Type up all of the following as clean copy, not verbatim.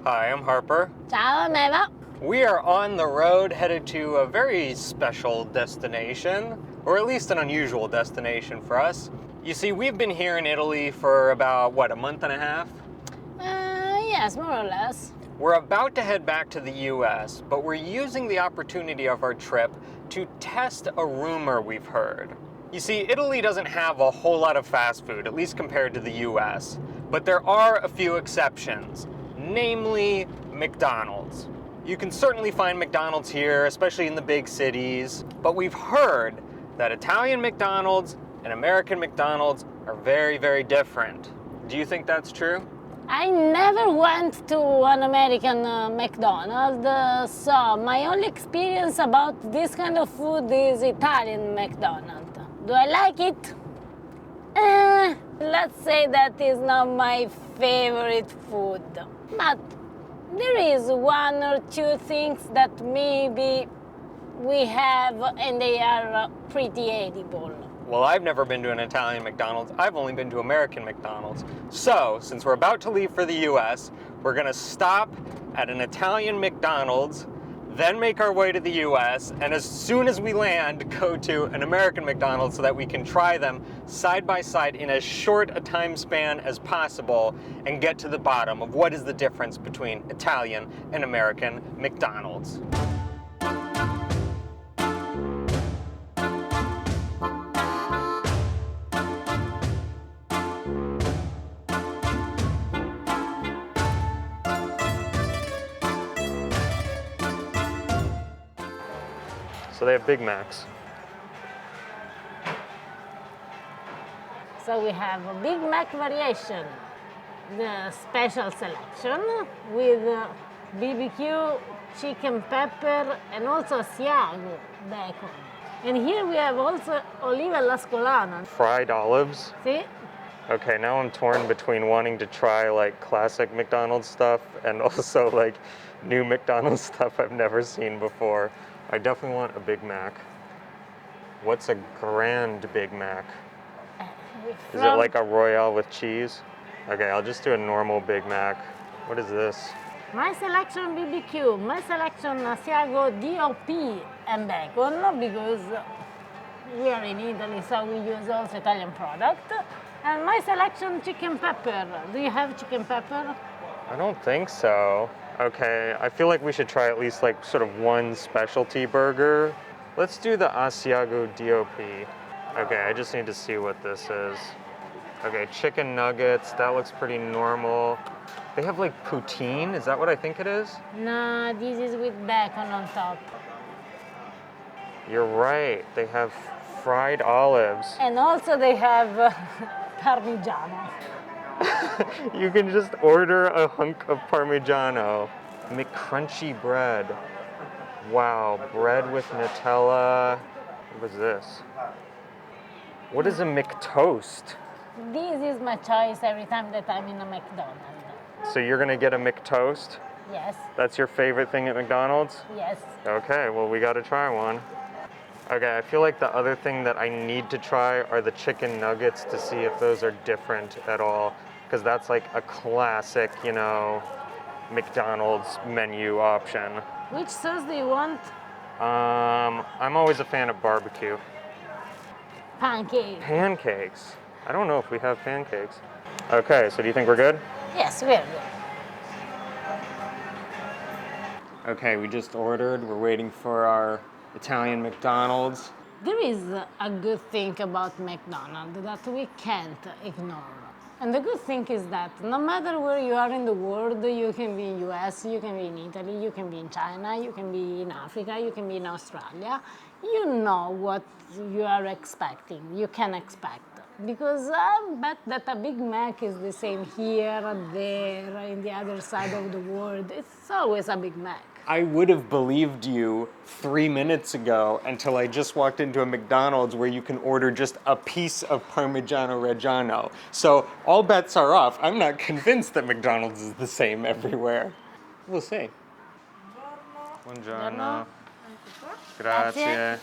Hi, I'm Harper. Ciao, I'm Eva. We are on the road headed to a very special destination, or at least an unusual destination for us. You see, we've been here in Italy for about, what, a month and a half? Yes, more or less. We're about to head back to the US, but we're using the opportunity of our trip to test a rumor we've heard. You see, Italy doesn't have a whole lot of fast food, at least compared to the US, but there are a few exceptions, namely McDonald's. You can certainly find McDonald's here, especially in the big cities, but we've heard that Italian McDonald's and American McDonald's are very, very different. Do you think that's true? I never went to an American McDonald's, so my only experience about this kind of food is Italian McDonald's. Do I like it? Let's say that is not my favorite food. But there is one or two things that maybe we have and they are pretty edible. Well, I've never been to an Italian McDonald's. I've only been to American McDonald's. So, since we're about to leave for the US, we're gonna stop at an Italian McDonald's, then make our way to the US, and as soon as we land, go to an American McDonald's so that we can try them side by side in as short a time span as possible and get to the bottom of what is the difference between Italian and American McDonald's. So they have Big Macs. So we have a Big Mac variation, the special selection with BBQ, chicken pepper, and also Asiago bacon. And here we have also olive alla scolana. Fried olives. See? Okay, now I'm torn between wanting to try like classic McDonald's stuff and also like new McDonald's stuff I've never seen before. I definitely want a Big Mac. What's a grand Big Mac? Is it like a Royale with cheese? Okay, I'll just do a normal Big Mac. What is this? My selection BBQ, my selection Asiago DOP and bacon because we are in Italy, so we use also Italian product. And my selection chicken pepper. Do you have chicken pepper? I don't think so. Okay, I feel like we should try at least like sort of one specialty burger. Let's do the Asiago DOP. Okay, I just need to see what this is. Okay, chicken nuggets, that looks pretty normal. They have like poutine, is that what I think it is? No, this is with bacon on top. You're right, they have fried olives. And also they have Parmigiano. You can just order a hunk of Parmigiano. McCrunchy bread. Wow, bread with Nutella. What is this? What is a Mctoast? This is my choice every time that I'm in a McDonald's. So you're gonna get a Mctoast? Yes. That's your favorite thing at McDonald's? Yes. Okay, well we gotta try one. Okay, I feel like the other thing that I need to try are the chicken nuggets to see if those are different at all. Because that's like a classic, you know, McDonald's menu option. Which sauce do you want? I'm always a fan of barbecue. Pancake. Pancakes. I don't know if we have pancakes. Okay, so do you think we're good? Yes, very good. Okay, we just ordered. We're waiting for our Italian McDonald's. There is a good thing about McDonald's that we can't ignore. And the good thing is that no matter where you are in the world, you can be in US, you can be in Italy, you can be in China, you can be in Africa, you can be in Australia. You know what you are expecting, you can expect. Because I bet that a Big Mac is the same here, there, in the other side of the world. It's always a Big Mac. I would have believed you 3 minutes ago until I just walked into a McDonald's where you can order just a piece of Parmigiano Reggiano. So all bets are off. I'm not convinced that McDonald's is the same everywhere. We'll see. Buongiorno. Grazie.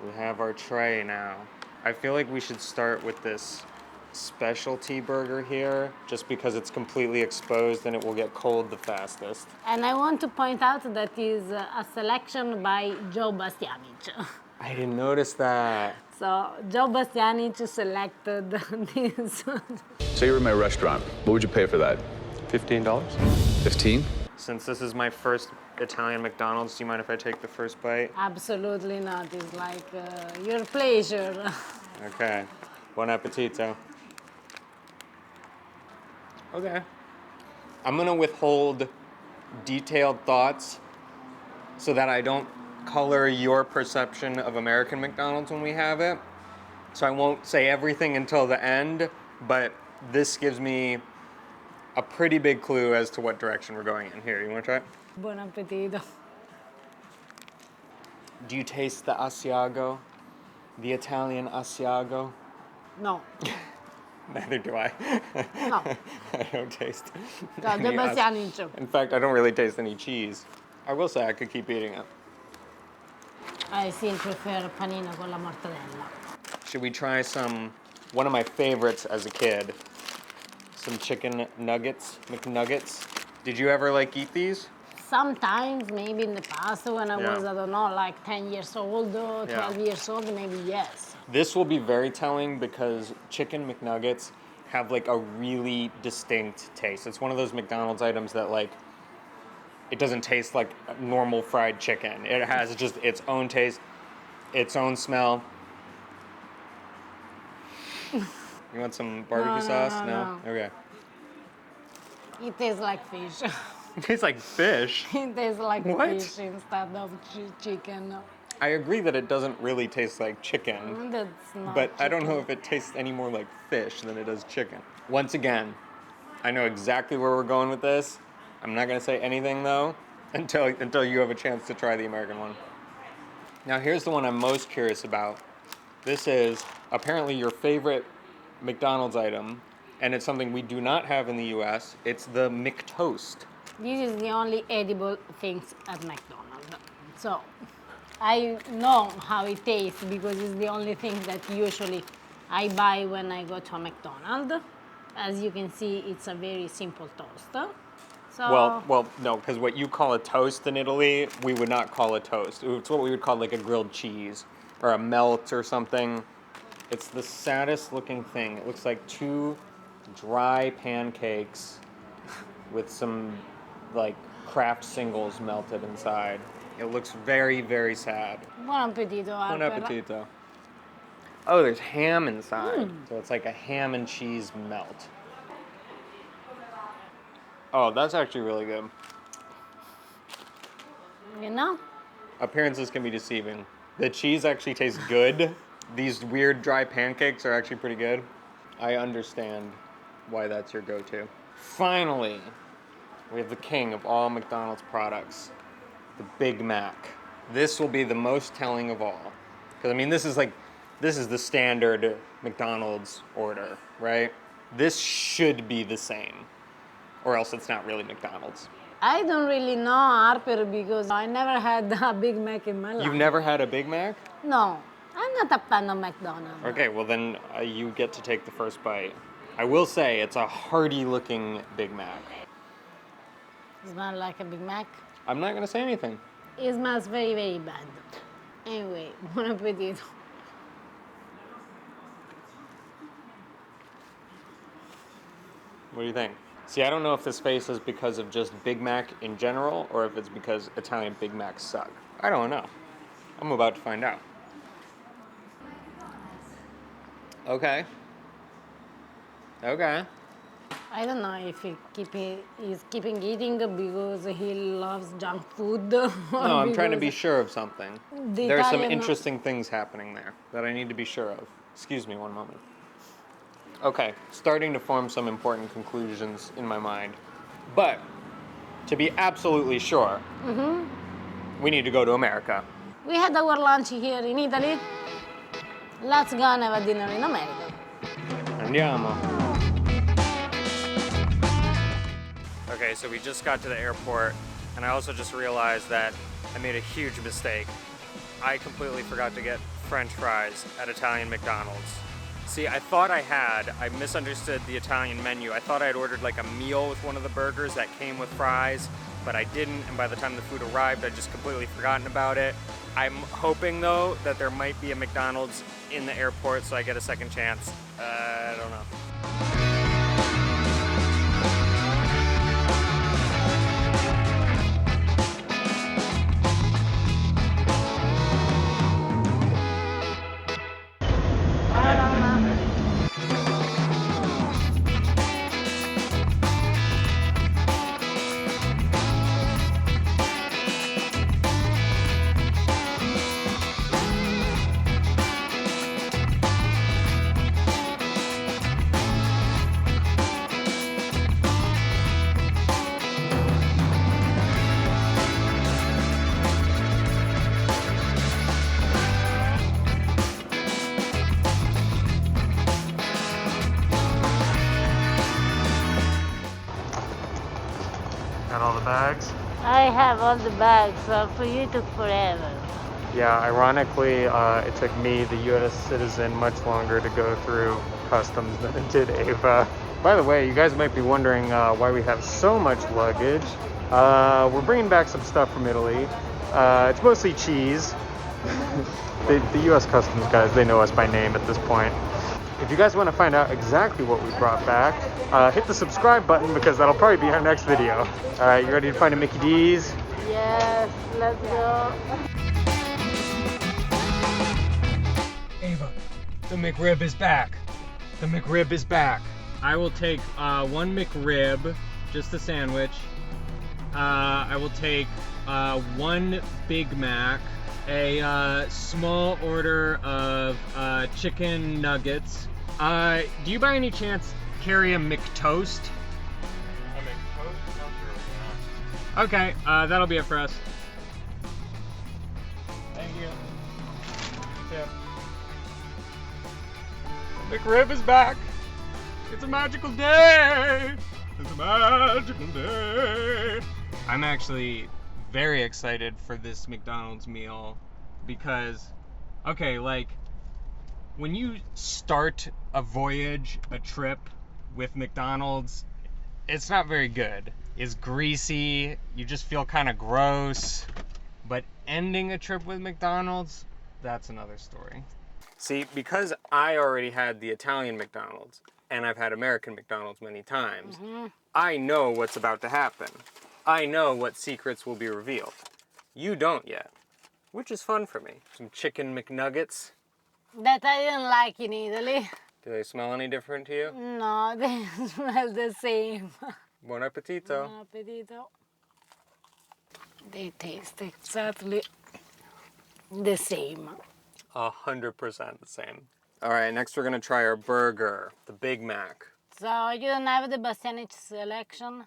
We have our tray now. I feel like we should start with this specialty burger here, just because it's completely exposed and it will get cold the fastest. And I want to point out that is a selection by Joe Bastianich. I didn't notice that. So Joe Bastianich selected this. Say you were in my restaurant. What would you pay for that? $15. 15? Since this is my first Italian McDonald's, do you mind if I take the first bite? Absolutely not. It's like your pleasure. Okay. Buon appetito. Okay. I'm gonna withhold detailed thoughts so that I don't color your perception of American McDonald's when we have it. So I won't say everything until the end, but this gives me a pretty big clue as to what direction we're going in. Here, you wanna try it? Buon appetito. Do you taste the Asiago? The Italian Asiago? No. Neither do I. No. I don't taste No, any Joe Bastianich. In fact, I don't really taste any cheese. I will say I could keep eating it. I still prefer panino con la mortadella. Should we try one of my favorites as a kid, some chicken nuggets, McNuggets? Did you ever eat these? Sometimes, maybe in the past, when I Yeah. was, I don't know, like 10 years old or 12 years old, maybe yes. This will be very telling because chicken McNuggets have a really distinct taste. It's one of those McDonald's items that it doesn't taste like normal fried chicken. It has just its own taste, its own smell. You want some barbecue sauce? No. Okay. It tastes like fish. It tastes like fish. It tastes like What? fish instead of chicken. I agree that it doesn't really taste like chicken, That's not but I don't know chicken. if it tastes any more like fish than it does chicken. Once again, I know exactly where we're going with this. I'm not gonna say anything though until you have a chance to try the American one. Now here's the one I'm most curious about. This is apparently your favorite McDonald's item, and it's something we do not have in the US. It's the Mctoast. This is the only edible things at McDonald's. So I know how it tastes because it's the only thing that usually I buy when I go to a McDonald's. As you can see, it's a very simple toast. So Well, no, because what you call a toast in Italy, we would not call a toast. It's what we would call a grilled cheese or a melt or something. It's the saddest looking thing. It looks like two dry pancakes with some Kraft singles melted inside. It looks very, very sad. buon appetito, Buon Harper. appetito. Oh, there's ham inside. So it's like a ham and cheese melt. Oh, that's actually really good. You know? Appearances can be deceiving. The cheese actually tastes good. These weird dry pancakes are actually pretty good. I understand why that's your go-to. Finally, we have the king of all McDonald's products, the Big Mac. This will be the most telling of all. Because I mean, this is the standard McDonald's order, right? This should be the same, or else it's not really McDonald's. I don't really know, Harper, because I never had a Big Mac in my life. You've never had a Big Mac? No, I'm not a fan of McDonald's. Okay, well then you get to take the first bite. I will say it's a hearty looking Big Mac. It smells like a Big Mac. I'm not gonna say anything. It smells very, very bad. Anyway, buon appetito. What do you think? See, I don't know if this face is because of just Big Mac in general or if it's because Italian Big Macs suck. I don't know. I'm about to find out. Okay. Okay. I don't know if he's keeping eating because he loves junk food. No, I'm trying to be sure of something. The There are some Italian- interesting things happening there that I need to be sure of. Excuse me one moment. Okay, starting to form some important conclusions in my mind. But to be absolutely sure, we need to go to America. We had our lunch here in Italy. Let's go and have a dinner in America. Andiamo. Okay, so we just got to the airport, and I also just realized that I made a huge mistake. I completely forgot to get French fries at Italian McDonald's. See, I thought I misunderstood the Italian menu. I thought I had ordered like a meal with one of the burgers that came with fries, but I didn't, and by the time the food arrived, I'd just completely forgotten about it. I'm hoping though that there might be a McDonald's in the airport so I get a second chance. I don't know. Got all the bags? I have all the bags, so for you it took forever. Yeah, ironically, it took me, the U.S. citizen, much longer to go through customs than it did Eva. By the way, you guys might be wondering why we have so much luggage. We're bringing back some stuff from Italy. It's mostly cheese. The U.S. customs guys, they know us by name at this point. If you guys want to find out exactly what we brought back, hit the subscribe button because that'll probably be our next video. All right, you ready to find a Mickey D's? Yes, let's go. Eva, the McRib is back. The McRib is back. I will take one McRib, just a sandwich. I will take one Big Mac, a small order of chicken nuggets. Do you by any chance carry a McToast? A McToast? Not really, Okay, that'll be it for us. Thank you. Yeah. The McRib is back. It's a magical day. It's a magical day. I'm actually very excited for this McDonald's meal because, okay, like, when you start a voyage, a trip with McDonald's, it's not very good. It's greasy, you just feel kind of gross, but ending a trip with McDonald's, that's another story. See, because I already had the Italian McDonald's, and I've had American McDonald's many times, I know what's about to happen. I know what secrets will be revealed. You don't yet, which is fun for me. Some chicken McNuggets. That I didn't like in Italy. Do they smell any different to you? No, they smell the same. Buon appetito. Buon appetito. They taste exactly the same. 100% the same. All right, next we're gonna try our burger, the Big Mac. So you don't have the Bastianich selection?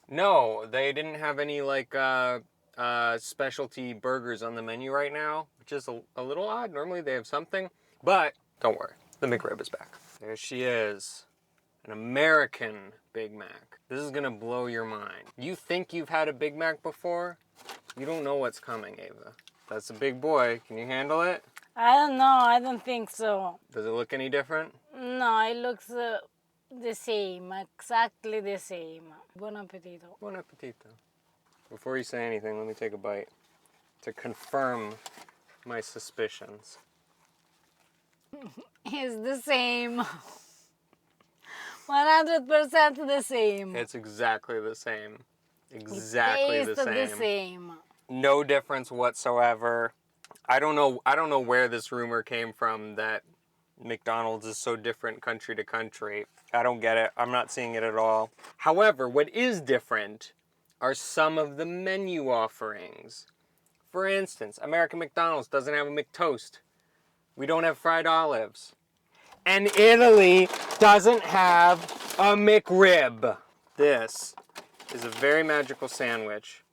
No, they didn't have any like specialty burgers on the menu right now, which is a little odd. Normally they have something, but don't worry, the McRib is back. There she is, an American Big Mac. This is gonna blow your mind. You think you've had a Big Mac before? You don't know what's coming, Eva. That's a big boy. Can you handle it? I don't know, I don't think so. Does it look any different? No, it looks the same, exactly the same. Buon appetito. Buon appetito. Before you say anything, let me take a bite to confirm my suspicions. It's the same. 100% the same. It's exactly the same. Exactly the Tastes same. the same. No difference whatsoever. I don't know where this rumor came from that McDonald's is so different country to country. I don't get it. I'm not seeing it at all. However, what is different are some of the menu offerings. For instance, American McDonald's doesn't have a McToast. We don't have fried olives. And Italy doesn't have a McRib. This is a very magical sandwich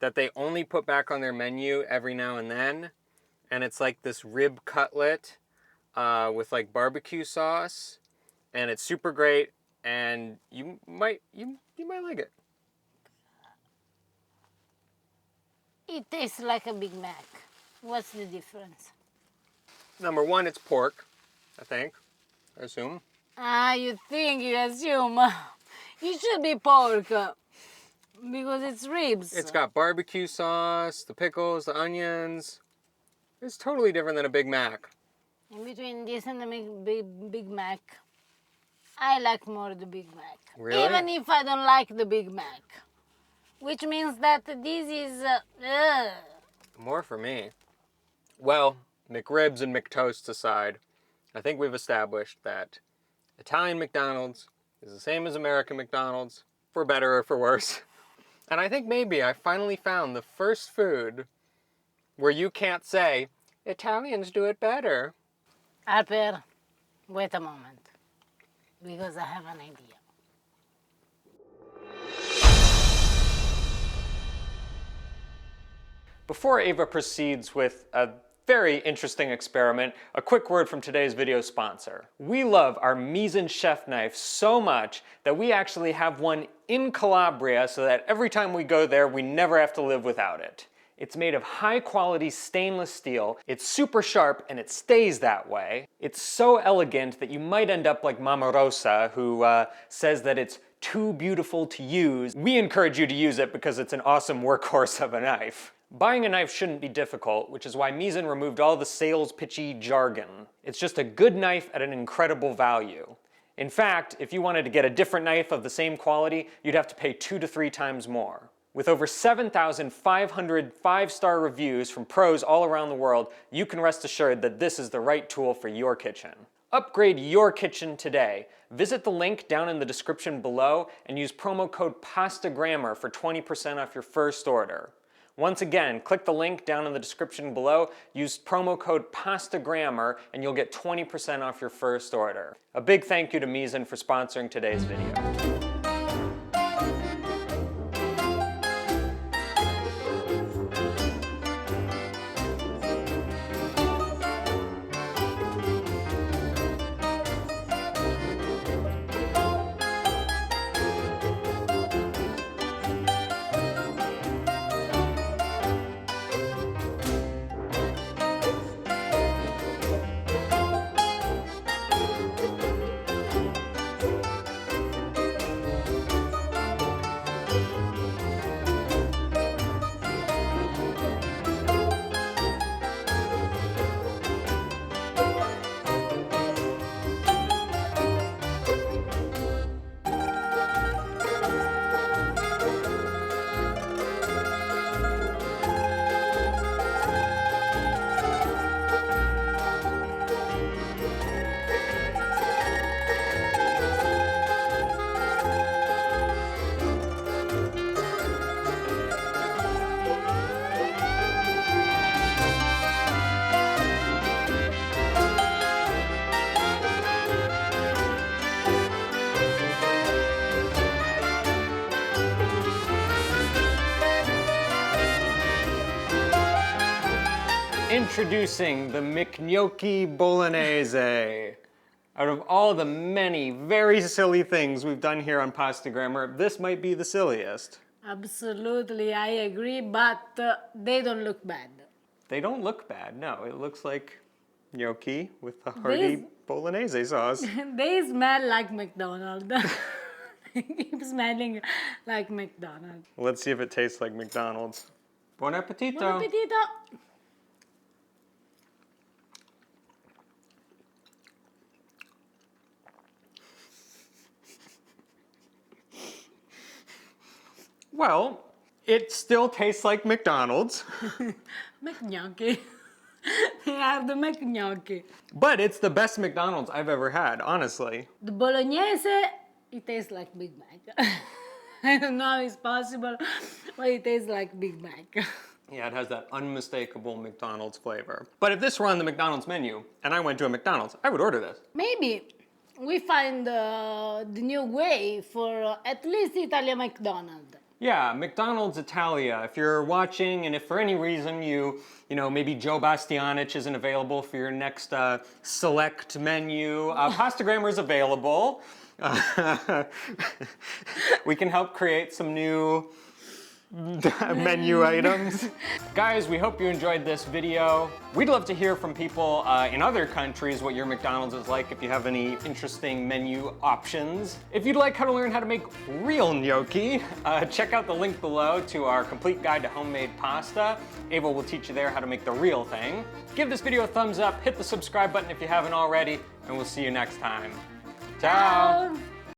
that they only put back on their menu every now and then. And it's like this rib cutlet with like barbecue sauce. And it's super great. And you might like it. It tastes like a Big Mac. What's the difference? Number one, it's pork, I think. I assume. Ah, you think, you assume. It should be pork. Because it's ribs. It's got barbecue sauce, the pickles, the onions. It's totally different than a Big Mac. In between this and the Big Mac, I like more the Big Mac. Really? Even if I don't like the Big Mac. Which means that this is... More for me. Well, McRibs and McToasts aside, I think we've established that Italian McDonald's is the same as American McDonald's, for better or for worse. And I think maybe I finally found the first food where you can't say, Italians do it better. Alper, wait a moment. Because I have an idea. Before Eva proceeds with a very interesting experiment, a quick word from today's video sponsor. We love our mise en chef knife so much that we actually have one in Calabria so that every time we go there, we never have to live without it. It's made of high quality stainless steel, it's super sharp and it stays that way. It's so elegant that you might end up like Mama Rosa, who says that it's too beautiful to use. We encourage you to use it because it's an awesome workhorse of a knife. Buying a knife shouldn't be difficult, which is why Misen removed all the sales pitchy jargon. It's just a good knife at an incredible value. In fact, if you wanted to get a different knife of the same quality, you'd have to pay 2 to 3 times more. With over 7,500 5-star reviews from pros all around the world, you can rest assured that this is the right tool for your kitchen. Upgrade your kitchen today. Visit the link down in the description below and use promo code PASTAGRAMMAR for 20% off your first order. Once again, click the link down in the description below, use promo code PASTAGRAMMAR, and you'll get 20% off your first order. A big thank you to Misen for sponsoring today's video. Introducing the McGnocchi Bolognese. Out of all the many very silly things we've done here on Pasta Grammar, this might be the silliest. Absolutely, I agree, but they don't look bad. They don't look bad, no. It looks like gnocchi with the hearty bolognese sauce. They smell like McDonald's. Keep smelling like McDonald's. Let's see if it tastes like McDonald's. Buon appetito! Buon appetito! Well, it still tastes like McDonald's. McGnocchi. They are the McGnocchi. But it's the best McDonald's I've ever had, honestly. The Bolognese, it tastes like Big Mac. I don't know how it's possible, but it tastes like Big Mac. Yeah, it has that unmistakable McDonald's flavor. But if this were on the McDonald's menu, and I went to a McDonald's, I would order this. Maybe we find the new way for at least Italian McDonald's. Yeah, McDonald's Italia. If you're watching and if for any reason you know, maybe Joe Bastianich isn't available for your next select menu, Pasta Grammar is available. We can help create some new menu items. Guys, we hope you enjoyed this video. We'd love to hear from people in other countries what your McDonald's is like, if you have any interesting menu options. If you'd like how to learn how to make real gnocchi, check out the link below to our complete guide to homemade pasta. Eva will teach you there how to make the real thing. Give this video a thumbs up, hit the subscribe button if you haven't already, and we'll see you next time. Ciao!